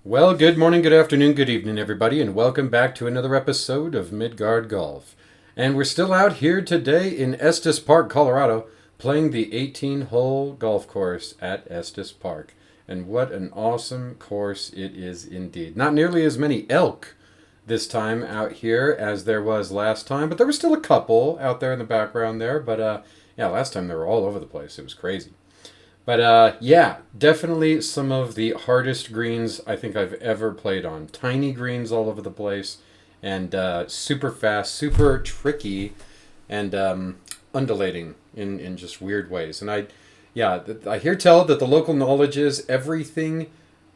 Well, good morning, good afternoon, good evening, everybody, and welcome back to another episode of Midgard Golf. And we're still out here today in Estes Park, Colorado, playing the 18-hole golf course at Estes Park. And what an awesome course it is indeed. Not nearly as many elk this time out here as there was last time, but there were still a couple out there in the background there. But yeah, last time they were all over the place. It was crazy. But yeah, definitely some of the hardest greens I think I've ever played on. Tiny greens all over the place, and super fast, super tricky, and undulating in just weird ways. And I hear tell that the local knowledge is everything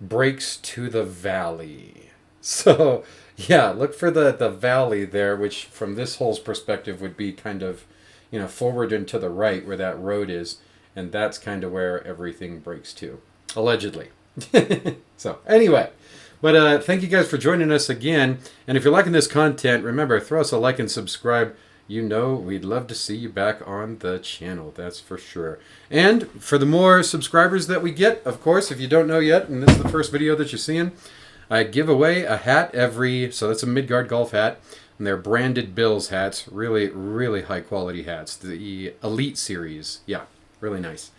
breaks to the valley. So yeah, look for the valley there, which from this hole's perspective would be kind of, forward and to the right where that road is. And that's kind of where everything breaks to, allegedly. So, anyway, but thank you guys for joining us again. And if you're liking this content, remember, throw us a like and subscribe. We'd love to see you back on the channel, that's for sure. And for the more subscribers that we get, of course, if you don't know yet, and this is the first video that you're seeing, I give away a hat so that's a Midgard golf hat. And they're branded Bills hats, really, really high quality hats. The Elite series, yeah. Really nice.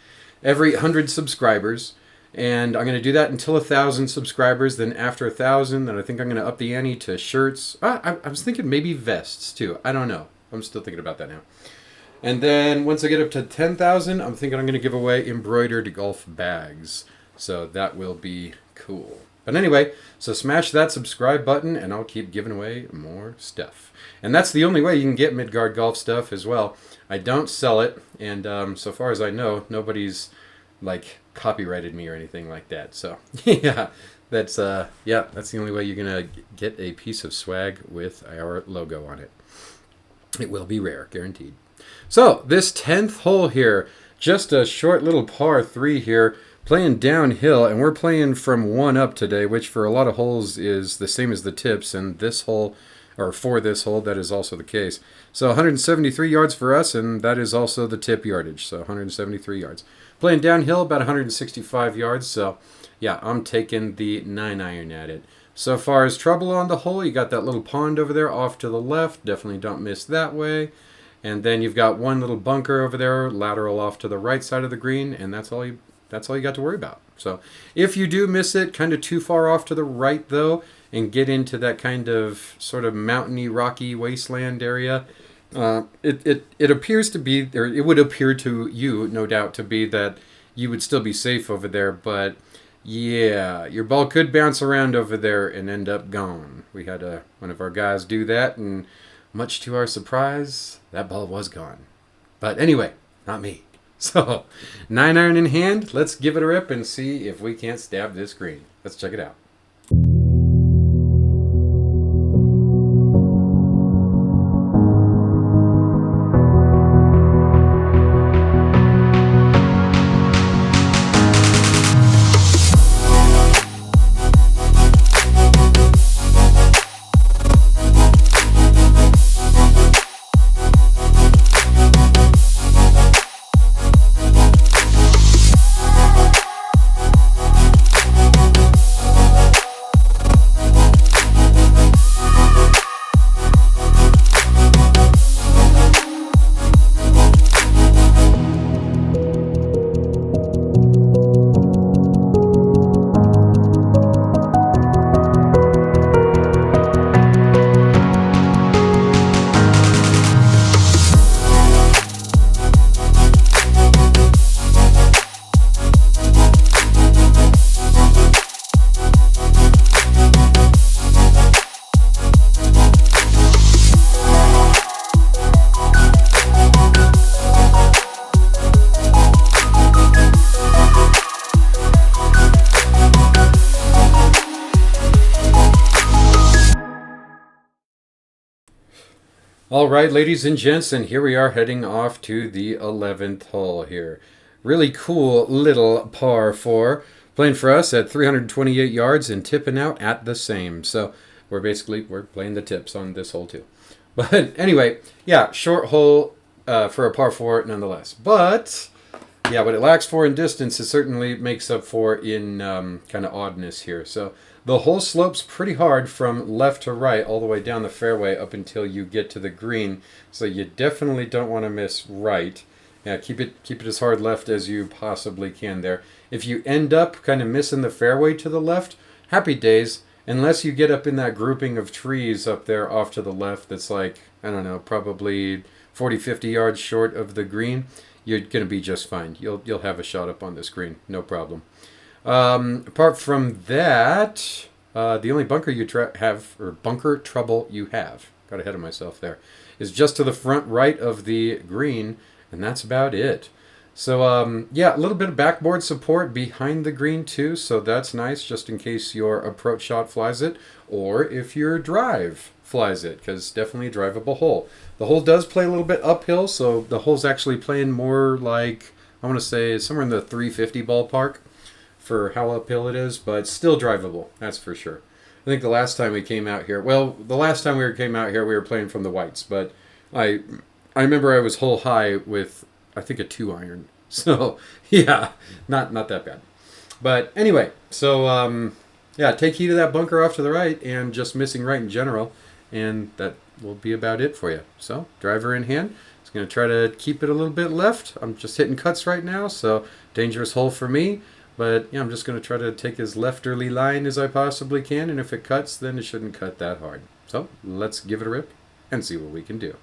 Every 100 subscribers, and I'm going to do that until 1,000 subscribers. Then after 1,000, then I think I'm going to up the ante to shirts. I was thinking maybe vests too. I don't know. I'm still thinking about that now. And then once I get up to 10,000, I'm thinking I'm going to give away embroidered golf bags. So that will be cool. But anyway, so smash that subscribe button, and I'll keep giving away more stuff. And that's the only way you can get Midgard Golf stuff as well. I don't sell it, and so far as I know, nobody's copyrighted me or anything like that. So yeah, that's the only way you're gonna get a piece of swag with our logo on it. It will be rare, guaranteed. So this 10th hole here, just a short little par 3 here, playing downhill, and we're playing from 1 up today, which for a lot of holes is the same as the tips, and this hole, or for this hole, that is also the case. So 173 yards for us, and that is also the tip yardage, so 173 yards. Playing downhill, about 165 yards, so yeah, I'm taking the 9-iron at it. So far as trouble on the hole, you got that little pond over there off to the left, definitely don't miss that way. And then you've got one little bunker over there, lateral off to the right side of the green, and that's all you got to worry about. So if you do miss it, kind of too far off to the right though, and get into that kind of sort of mountainy, rocky wasteland area, it appears to be, or it would appear to you, no doubt, to be that you would still be safe over there. But yeah, your ball could bounce around over there and end up gone. We had one of our guys do that, and much to our surprise, that ball was gone. But anyway, not me. So, 9-iron in hand, let's give it a rip and see if we can't stab this green. Let's check it out. All right, ladies and gents, and here we are heading off to the 11th hole here. Really cool little par 4, playing for us at 328 yards and tipping out at the same. So we're playing the tips on this hole too. But anyway, yeah, short hole for a par 4 nonetheless. But yeah, what it lacks for in distance, it certainly makes up for in kind of oddness here. So The hole slopes pretty hard from left to right all the way down the fairway up until you get to the green, so you definitely don't want to miss right. Yeah, keep it as hard left as you possibly can there. If you end up kind of missing the fairway to the left, happy days, unless you get up in that grouping of trees up there off to the left that's like, I don't know, probably 40, 50 yards short of the green, you're going to be just fine. You'll have a shot up on this green, no problem. Apart from that, the only bunker you bunker trouble you have, got ahead of myself there, is just to the front right of the green, and that's about it. So, yeah, a little bit of backboard support behind the green too, so that's nice just in case your approach shot flies it, or if your drive flies it, because definitely a drivable hole. The hole does play a little bit uphill, so the hole's actually playing more like, I want to say, somewhere in the 350 ballpark for how uphill it is, but still drivable, that's for sure. I think the last time we came out here, came out here, we were playing from the whites, but I remember I was hole high with, I think, a 2-iron. So, yeah, not that bad. But anyway, so, yeah, take heed of that bunker off to the right and just missing right in general, and that will be about it for you. So, driver in hand. Just going to try to keep it a little bit left. I'm just hitting cuts right now, so dangerous hole for me. But yeah, I'm just going to try to take as lefterly line as I possibly can, and if it cuts, then it shouldn't cut that hard. So let's give it a rip and see what we can do.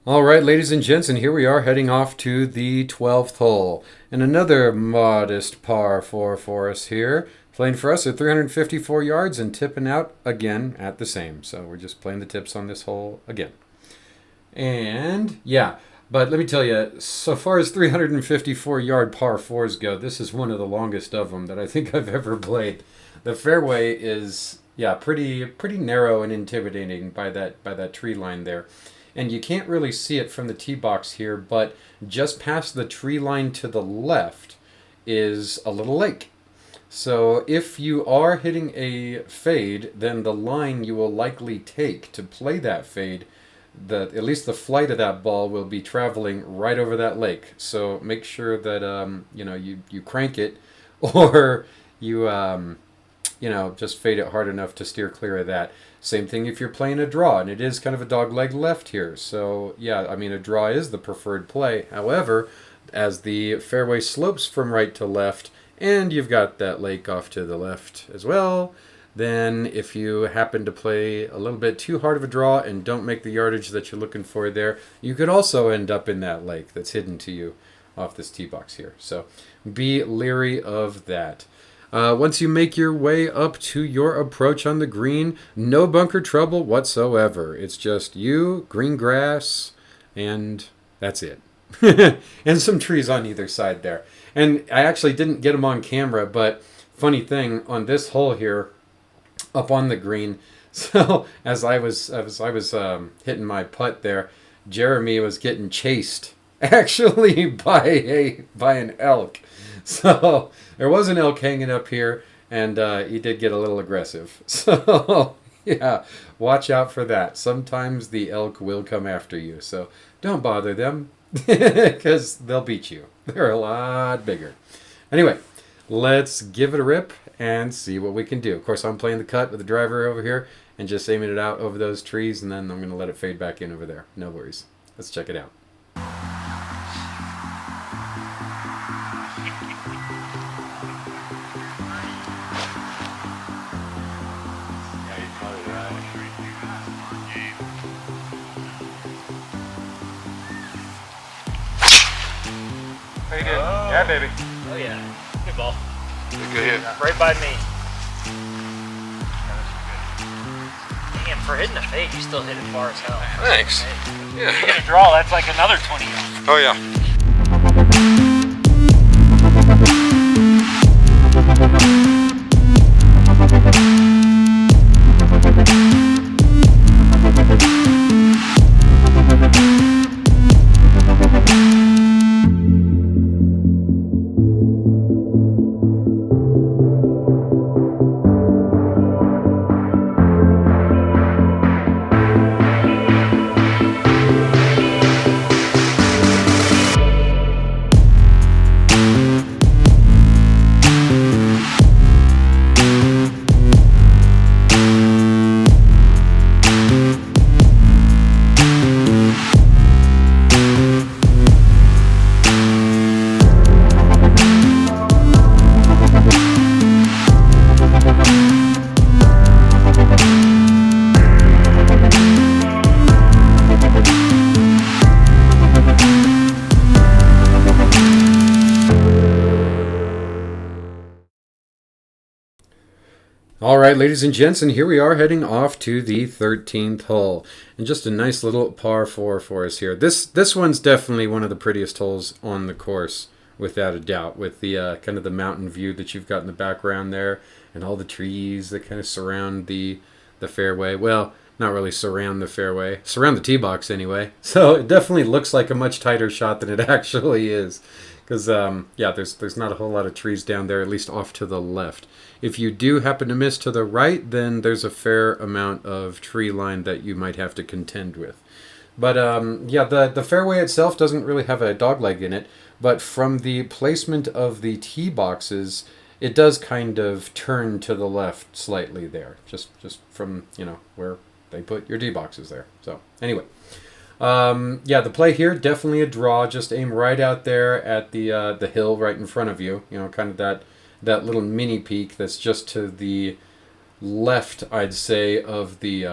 All right, ladies and gents, and here we are heading off to the 12th hole. And another modest par 4 for us here. Playing for us at 354 yards and tipping out again at the same. So we're just playing the tips on this hole again. And yeah, but let me tell you, so far as 354-yard par 4s go, this is one of the longest of them that I think I've ever played. The fairway is, yeah, pretty narrow and intimidating by that tree line there. And you can't really see it from the tee box here, but just past the tree line to the left is a little lake. So if you are hitting a fade, then the line you will likely take to play that fade, at least the flight of that ball will be traveling right over that lake. So make sure that you crank it, or you just fade it hard enough to steer clear of that. Same thing if you're playing a draw, and it is kind of a dog leg left here. So yeah, I mean, a draw is the preferred play. However, as the fairway slopes from right to left, and you've got that lake off to the left as well, then if you happen to play a little bit too hard of a draw and don't make the yardage that you're looking for there, you could also end up in that lake that's hidden to you off this tee box here. So be leery of that. Once you make your way up to your approach on the green, no bunker trouble whatsoever. It's just you, green grass, and that's it. And some trees on either side there. And I actually didn't get them on camera, but funny thing, on this hole here, up on the green, so as I was hitting my putt there, Jeremy was getting chased actually by an elk. So there was an elk hanging up here, and he did get a little aggressive. So yeah, watch out for that. Sometimes the elk will come after you, so don't bother them because they'll beat you. They're a lot bigger. Anyway, let's give it a rip and see what we can do. Of course, I'm playing the cut with the driver over here and just aiming it out over those trees, and then I'm going to let it fade back in over there. No worries. Let's check it out. How you doing? Yeah, baby. Oh yeah. Good ball. Good hit. Right by me. Damn, for hitting the fade, you still hit it far as hell. Thanks. Hey. Yeah. You get a draw, that's like another 20 yards. Oh yeah. All right, ladies and gents, and here we are heading off to the 13th hole. And just a nice little par 4 for us here. This one's definitely one of the prettiest holes on the course, without a doubt, with the kind of the mountain view that you've got in the background there, and all the trees that kind of surround the fairway. Well, not really surround the fairway, surround the tee box anyway. So it definitely looks like a much tighter shot than it actually is. Because, yeah, there's not a whole lot of trees down there, at least off to the left. If you do happen to miss to the right, then there's a fair amount of tree line that you might have to contend with. But, yeah, the fairway itself doesn't really have a dogleg in it, but from the placement of the tee boxes, it does kind of turn to the left slightly there, just from, you know, where they put your tee boxes there. So, anyway. Yeah, the play here, definitely a draw. Just aim right out there at the hill right in front of you. You know, kind of that little mini peak that's just to the left, I'd say, of the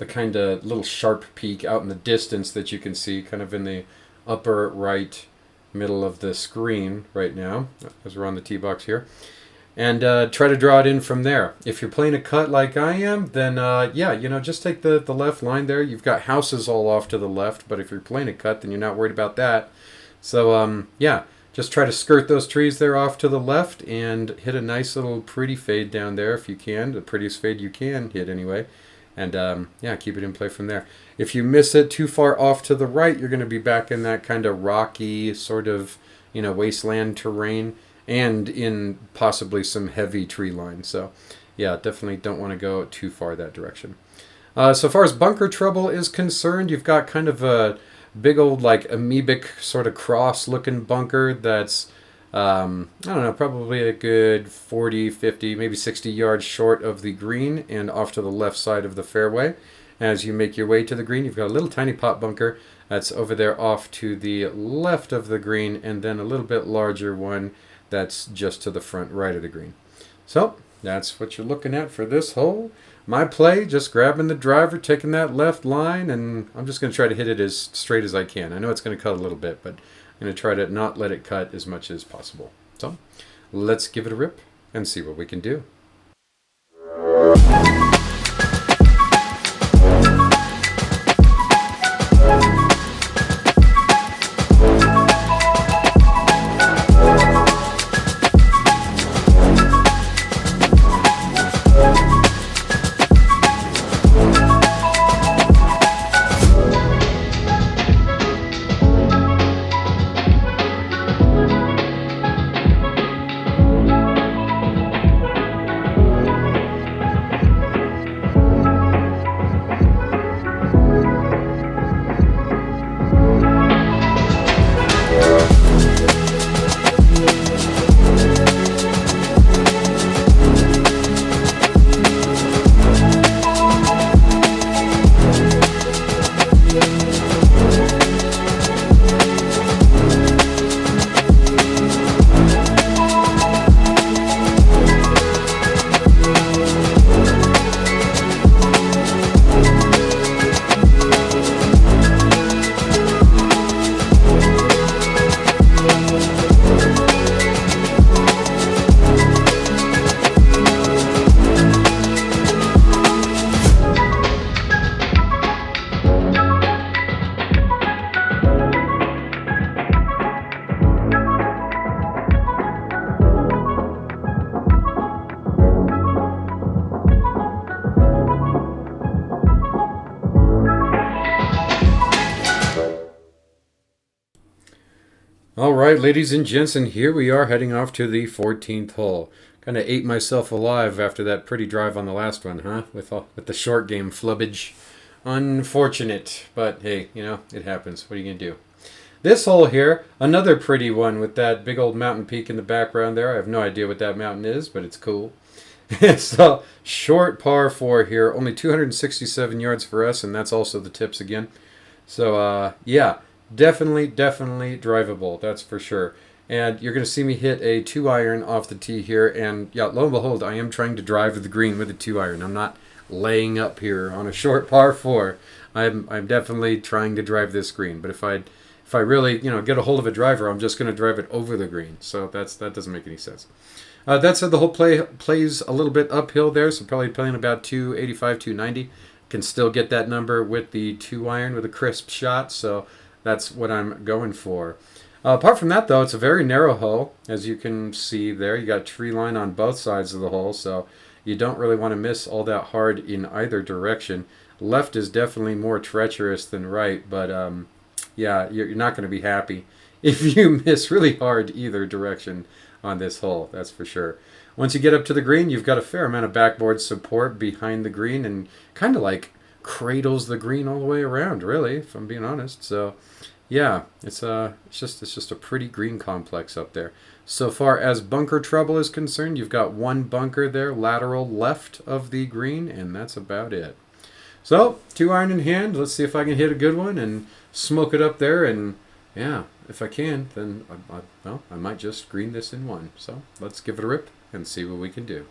kind of little sharp peak out in the distance that you can see kind of in the upper right middle of the screen right now, as we're on the tee box here. And try to draw it in from there. If you're playing a cut like I am, then yeah, you know, just take the left line there. You've got houses all off to the left, but if you're playing a cut, then you're not worried about that. So yeah, just try to skirt those trees there off to the left and hit a nice little pretty fade down there if you can, the prettiest fade you can hit anyway. And yeah, keep it in play from there. If you miss it too far off to the right, you're going to be back in that kind of rocky sort of, you know, wasteland terrain, and in possibly some heavy tree line. So yeah, definitely don't want to go too far that direction. So far as bunker trouble is concerned, you've got kind of a big old like amoebic sort of cross looking bunker that's I don't know, probably a good 40, 50, maybe 60 yards short of the green and off to the left side of the fairway. As you make your way to the green, you've got a little tiny pot bunker that's over there off to the left of the green, and then a little bit larger one that's just to the front right of the green. So that's what you're looking at for this hole. My play, just grabbing the driver, taking that left line, and I'm just going to try to hit it as straight as I can. I know it's going to cut a little bit, but I'm going to try to not let it cut as much as possible. So let's give it a rip and see what we can do. All right, ladies and gents, and here we are heading off to the 14th hole. Kind of ate myself alive after that pretty drive on the last one, huh? With the short game flubbage. Unfortunate, but hey, you know, it happens. What are you going to do? This hole here, another pretty one with that big old mountain peak in the background there. I have no idea what that mountain is, but it's cool. So, short par 4 here, only 267 yards for us, and that's also the tips again. So, yeah. Definitely drivable, that's for sure. And you're going to see me hit a 2-iron off the tee here, and yeah, lo and behold, I am trying to drive the green with a 2-iron. I'm not laying up here on a short par 4. I'm definitely trying to drive this green. But if I really, you know, get a hold of a driver, I'm just going to drive it over the green. So that doesn't make any sense. That said, the whole plays a little bit uphill there, so probably playing about 285, 290. Can still get that number with the 2-iron with a crisp shot, so that's what I'm going for. Apart from that, though, it's a very narrow hole. As you can see there, you got tree line on both sides of the hole, so you don't really want to miss all that hard in either direction. Left is definitely more treacherous than right, but yeah, you're not going to be happy if you miss really hard either direction on this hole, that's for sure. Once you get up to the green, you've got a fair amount of backboard support behind the green and kind of like cradles the green all the way around, really, if I'm being honest. So yeah, it's just a pretty green complex up there. So far as bunker trouble is concerned, you've got one bunker there lateral left of the green, and that's about it. So 2-iron in hand, let's see if I can hit a good one and smoke it up there. And yeah, if I can, then I might just green this in one. So let's give it a rip and see what we can do.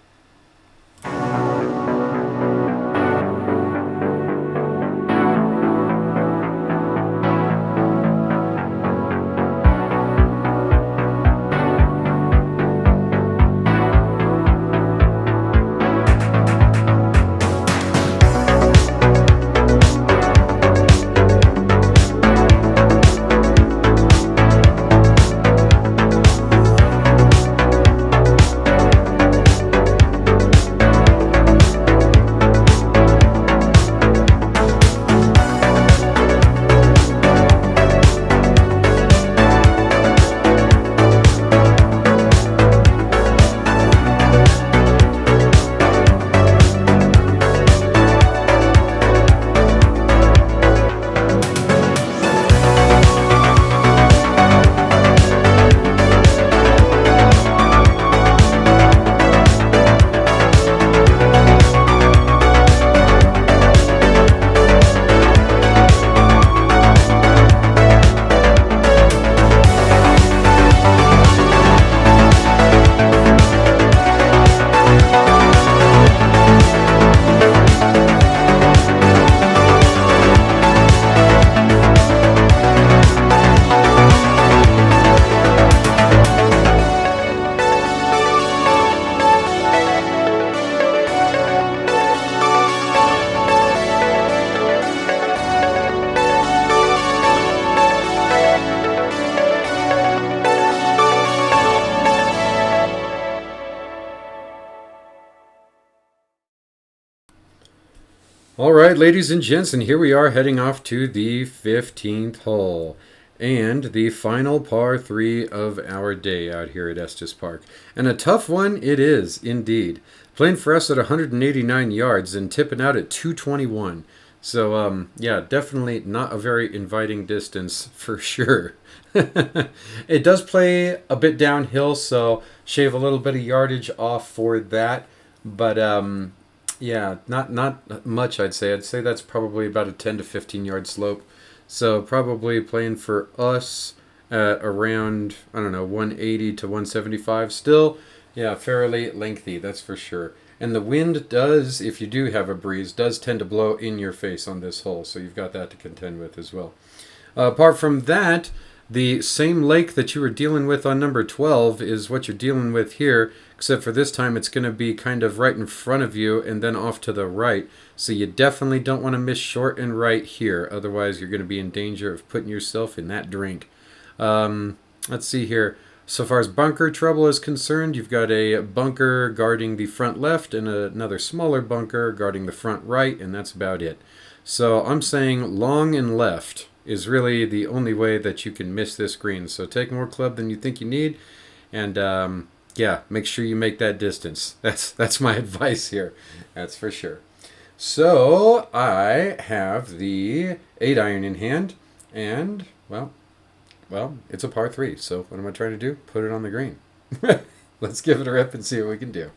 All right, ladies and gents, and here we are heading off to the 15th hole and the final par 3 of our day out here at Estes Park. And a tough one it is, indeed. Playing for us at 189 yards and tipping out at 221. So, yeah, definitely not a very inviting distance for sure. It does play a bit downhill, so shave a little bit of yardage off for that. But, yeah, not much, I'd say. I'd say that's probably about a 10 to 15 yard slope. So probably playing for us at around, I don't know, 180 to 175 still. Yeah, fairly lengthy, that's for sure. And the wind does, if you do have a breeze, does tend to blow in your face on this hole. So you've got that to contend with as well. Apart from that, the same lake that you were dealing with on number 12 is what you're dealing with here, except for this time it's going to be kind of right in front of you and then off to the right. So you definitely don't want to miss short and right here. Otherwise, you're going to be in danger of putting yourself in that drink. Let's see here. So far as bunker trouble is concerned, you've got a bunker guarding the front left and another smaller bunker guarding the front right, and that's about it. So I'm saying long and left is really the only way that you can miss this green. So take more club than you think you need, and yeah, make sure you make that distance. That's my advice here. That's for sure. So I have the 8-iron in hand, and well, it's a par 3. So what am I trying to do? Put it on the green. Let's give it a rip and see what we can do.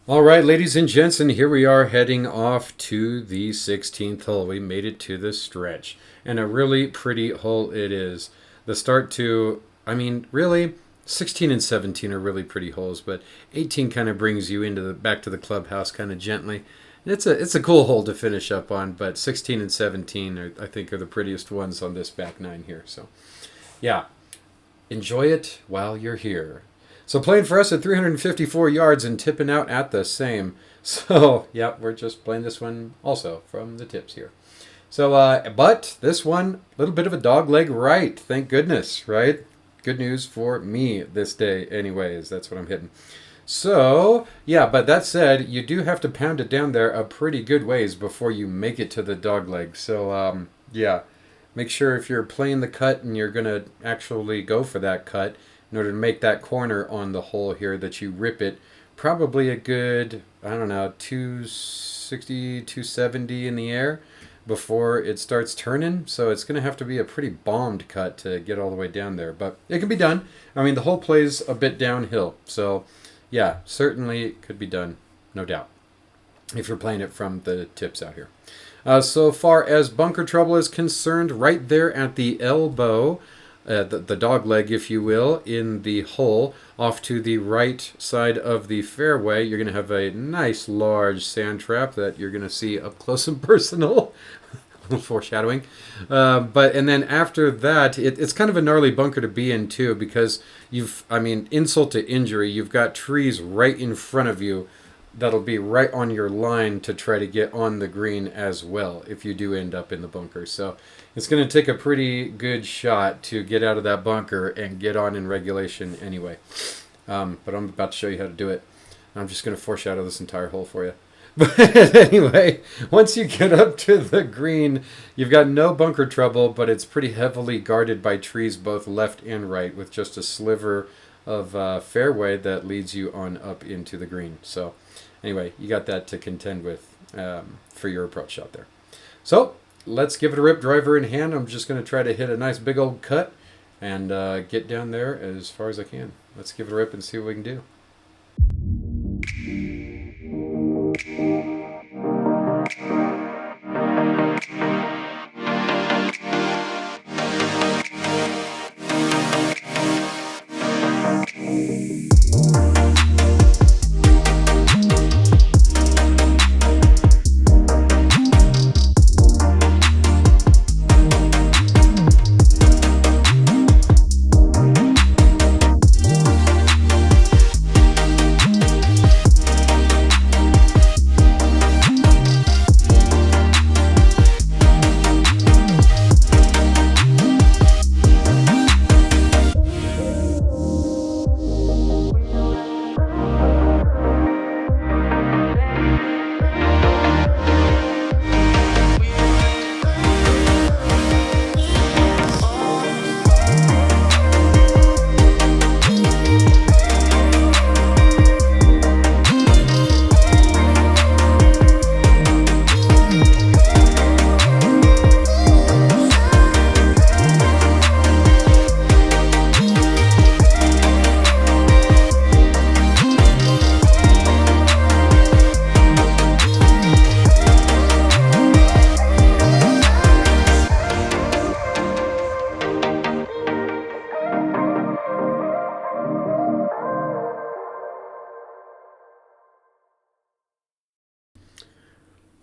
All right, ladies and gents, and here we are heading off to the 16th hole. We made it to the stretch, and a really pretty hole it is. The start to, I mean, really, 16 and 17 are really pretty holes, but 18 kind of brings you into back to the clubhouse kind of gently. And it's a cool hole to finish up on, but 16 and 17 I think are the prettiest ones on this back nine here. So, yeah, enjoy it while you're here. So playing for us at 354 yards and tipping out at the same. So, yeah, we're just playing this one also from the tips here. So, but this one, a little bit of a dog leg right. Thank goodness, right? Good news for me this day anyways. That's what I'm hitting. So, yeah, but that said, you do have to pound it down there a pretty good ways before you make it to the dog leg. So, yeah, make sure if you're playing the cut and you're going to actually go for that cut, in order to make that corner on the hole here, that you rip it probably a good, I don't know, 260, 270 in the air before it starts turning. So it's going to have to be a pretty bombed cut to get all the way down there. But it can be done. I mean, the hole plays a bit downhill. So, yeah, certainly could be done, no doubt, if you're playing it from the tips out here. So far as bunker trouble is concerned, right there at the elbow, the dog leg, if you will, in the hole off to the right side of the fairway, you're going to have a nice large sand trap that you're going to see up close and personal. Foreshadowing. And then after that, it's kind of a gnarly bunker to be in too, because insult to injury, you've got trees right in front of you that'll be right on your line to try to get on the green as well if you do end up in the bunker. So it's going to take a pretty good shot to get out of that bunker and get on in regulation anyway. But I'm about to show you how to do it. I'm just going to foreshadow this entire hole for you. But anyway, once you get up to the green, you've got no bunker trouble, but it's pretty heavily guarded by trees both left and right with just a sliver of fairway that leads you on up into the green. So anyway, you got that to contend with for your approach shot there. So let's give it a rip, driver in hand. I'm just going to try to hit a nice big old cut and get down there as far as I can. Let's give it a rip and see what we can do.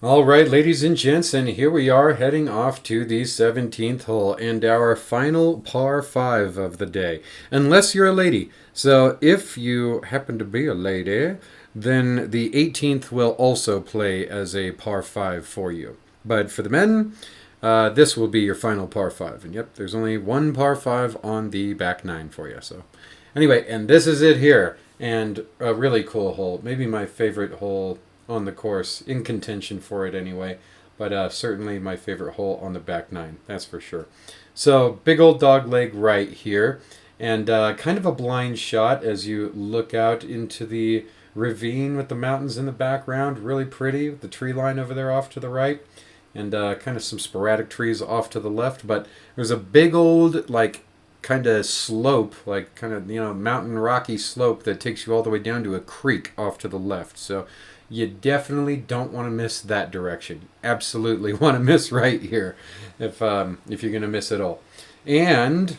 All right, ladies and gents, and here we are heading off to the 17th hole and our final par 5 of the day. Unless you're a lady. So if you happen to be a lady, then the 18th will also play as a par 5 for you. But for the men, this will be your final par 5. And yep, there's only one par 5 on the back 9 for you. So anyway, and this is it here. And a really cool hole. Maybe my favorite hole on the course, in contention for it anyway, but certainly my favorite hole on the back 9, that's for sure. So big old dog leg right here, and kind of a blind shot as you look out into the ravine with the mountains in the background, really pretty, with the tree line over there off to the right, and kind of some sporadic trees off to the left, but there's a big old, like, kind of slope, like kind of, you know, mountain rocky slope that takes you all the way down to a creek off to the left. So you definitely don't want to miss that direction. Absolutely want to miss right here if you're going to miss it all. And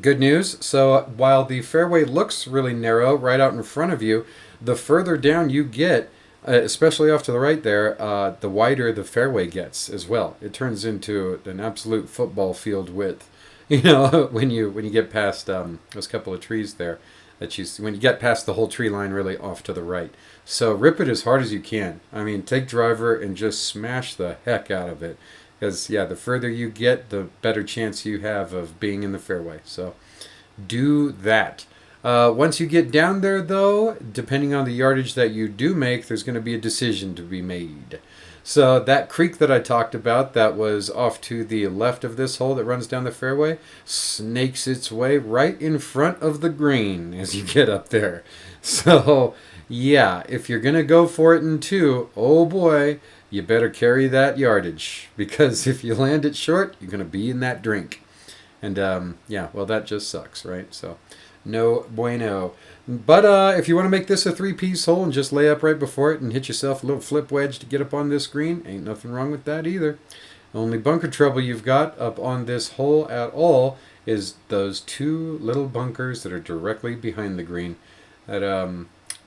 good news, so while the fairway looks really narrow right out in front of you, the further down you get, especially off to the right there, the wider the fairway gets as well. It turns into an absolute football field width, you know, when you get past those couple of trees there. When you get past the whole tree line really off to the right. So rip it as hard as you can. I mean, take driver and just smash the heck out of it. Because, yeah, the further you get, the better chance you have of being in the fairway. So do that. Once you get down there, though, depending on the yardage that you do make, there's going to be a decision to be made. So that creek that I talked about that was off to the left of this hole that runs down the fairway snakes its way right in front of the green as you get up there. So, yeah, if you're going to go for it in 2, oh boy, you better carry that yardage. Because if you land it short, you're going to be in that drink. And, yeah, well, that just sucks, right? So, no bueno. But if you want to make this a 3-piece hole and just lay up right before it and hit yourself a little flip wedge to get up on this green, ain't nothing wrong with that either. Only bunker trouble you've got up on this hole at all is those 2 little bunkers that are directly behind the green that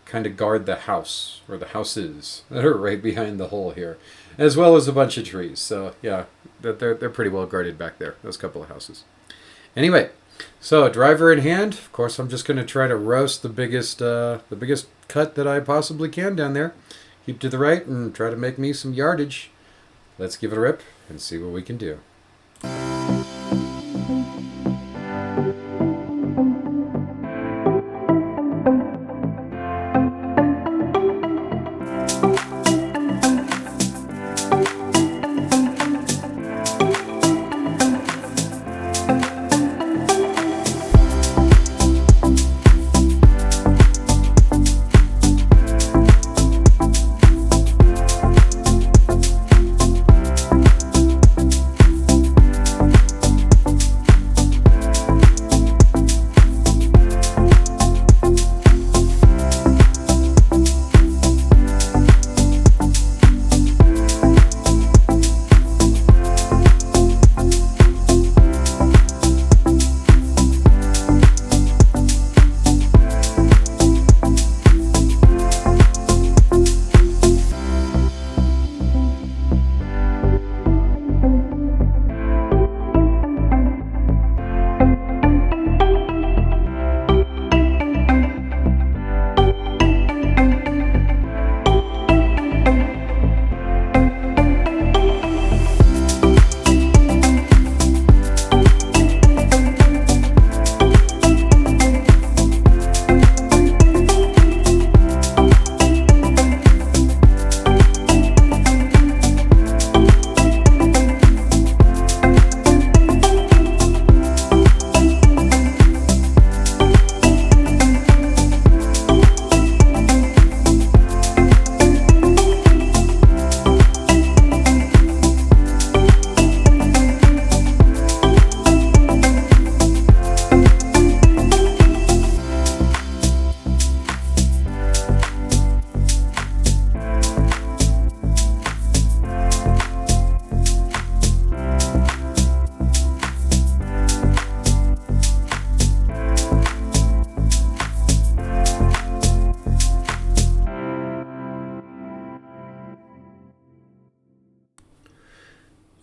kind of guard the house, or the houses that are right behind the hole here, as well as a bunch of trees. So yeah, they're pretty well guarded back there, those couple of houses. Anyway, So, driver in hand. Of course, I'm just going to try to roast the biggest cut that I possibly can down there. Keep to the right and try to make me some yardage. Let's give it a rip and see what we can do.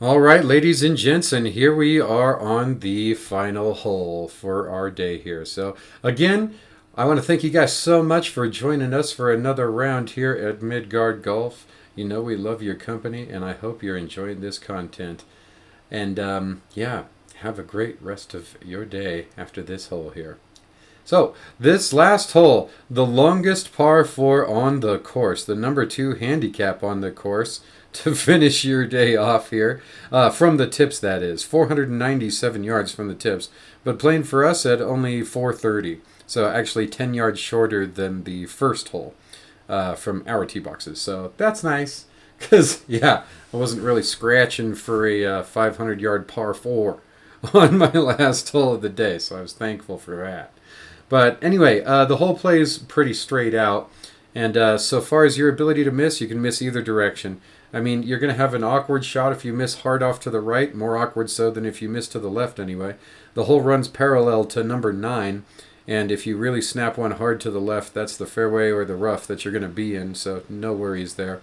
All right, ladies and gents, and here we are on the final hole for our day here. So, again, I want to thank you guys so much for joining us for another round here at Midgard Golf. You know we love your company, and I hope you're enjoying this content. And, yeah, have a great rest of your day after this hole here. So, this last hole, the longest par 4 on the course, the number 2 handicap on the course, to finish your day off here, from the tips that is, 497 yards from the tips, but playing for us at only 430, so actually 10 yards shorter than the first hole from our tee boxes, so that's nice, because, yeah, I wasn't really scratching for a 500-yard par 4 on my last hole of the day, so I was thankful for that. But anyway, the hole plays pretty straight out, and so far as your ability to miss, you can miss either direction. I mean, you're going to have an awkward shot if you miss hard off to the right, more awkward so than if you miss to the left anyway. The hole runs parallel to number 9, and if you really snap one hard to the left, that's the fairway or the rough that you're going to be in, so no worries there.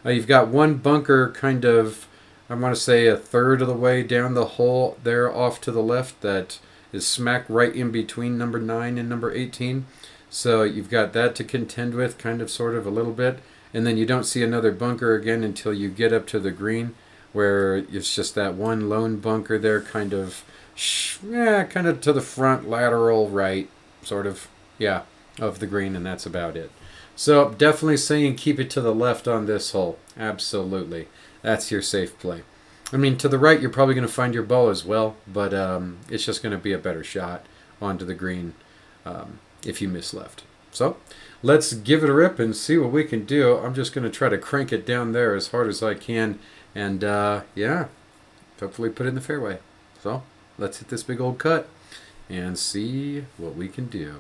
You've got one bunker kind of, I want to say a third of the way down the hole there off to the left that is smack right in between number 9 and number 18. So you've got that to contend with, kind of, sort of, a little bit. And then you don't see another bunker again until you get up to the green, where it's just that one lone bunker there, kind of to the front, lateral right, sort of, yeah, of the green, and that's about it. So definitely saying keep it to the left on this hole. Absolutely. That's your safe play. I mean, to the right, you're probably going to find your ball as well, but it's just going to be a better shot onto the green if you miss left. So let's give it a rip and see what we can do. I'm just going to try to crank it down there as hard as I can, and yeah, hopefully put it in the fairway. So let's hit this big old cut and see what we can do.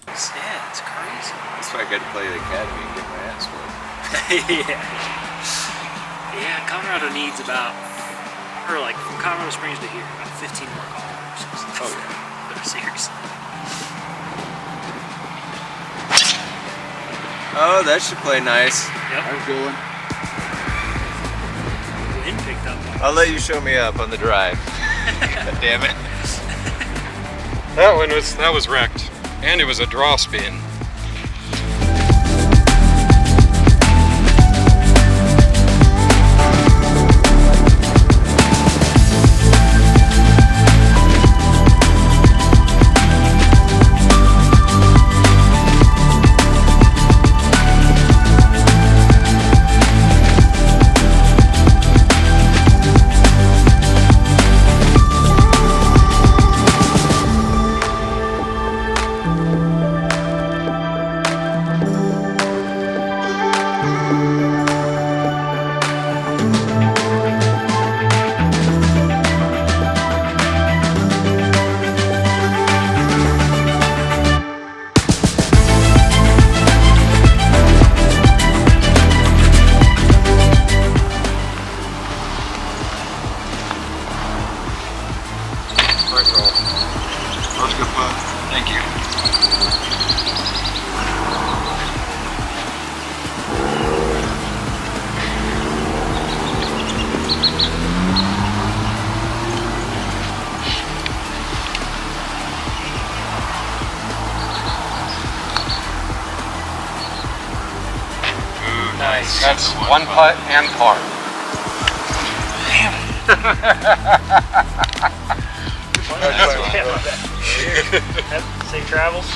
Yeah, it's crazy. That's why I got to play the academy and get my ass whooped. Yeah, Colorado needs about, or like from Colorado Springs to here, about 15 more golf courses. Oh yeah. But seriously. Oh, that should play nice. Yep. I'm going. Wind picked up. I'll let you show me up on the drive. Damn it. That was wrecked. And it was a draw spin. That was a good putt. Thank you. Ooh, nice. That's one putt and par. Safe travels.